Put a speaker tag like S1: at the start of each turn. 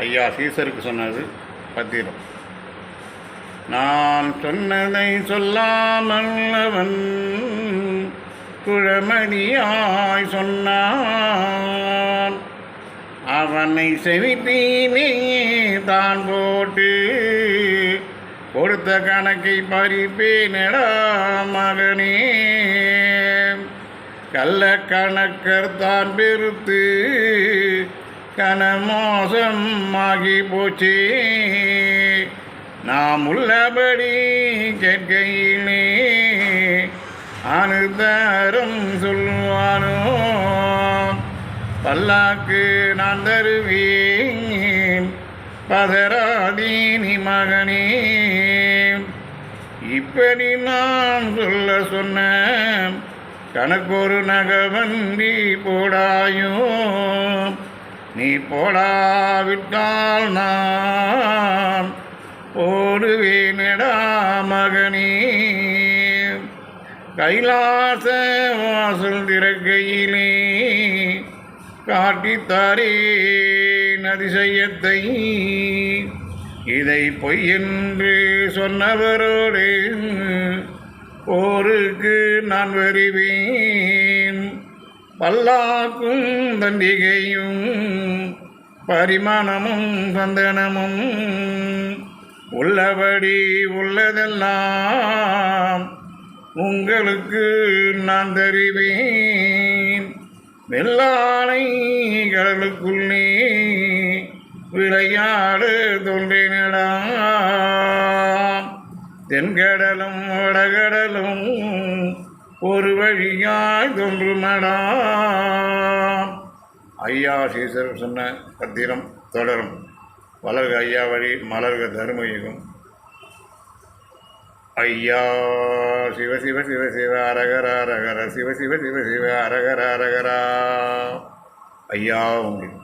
S1: ஐயா சீசருக்கு சொன்னது பத்திரம். நான் சொன்னதை சொல்லாமல் அவன் குழமதியாய் சொன்னான். அவனை செவித்தீனே தான் போட்டு கொடுத்த கணக்கை பறிப்பேனடா மகனே. கள்ள கணக்கர் தான் பெருத்து கனமோசமாகி போச்சே. நாம் உள்ளபடி கேட்கையிலே அனுதாரம் சொல்லுவானோ. பல்லாக்கு நான் தருவேன் பதராதீனி மகனே. இப்படி நான் சொல்ல சொன்ன கணக்கொரு நகவண்டி போடாயோ. நீ போடாவிட்டால் நான் போடுவேனடா மகனே. கைலாச வாசல் திறக்கையிலே காட்டித்தாரே அதிசயத்தை. இதை பொய் என்று சொன்னவரோடு போருக்கு நான் வருவேன். பல்லாக்கும் தண்டிகையும் பரிமாணமும் சந்தனமும் உள்ளபடி உள்ளதெல்லாம் உங்களுக்கு நான் தருவேன். வெள்ளாளை கடலுக்குள்ளே விளையாடு தோன்றினடா. தென்கடலும் வடகடலும் ஒரு வழியாய் தோன்றுமடா. ஐயா சீசர் சொன்ன பத்திரம் தொடரும். வளர்க ஐயா வழி, மலர்க தருமயுகம். ஐயா சிவ சிவ சிவ சிவ அரகர அரகர சிவ சிவ சிவ சிவ அரகர அரகரா. ஐயா உங்களுக்கு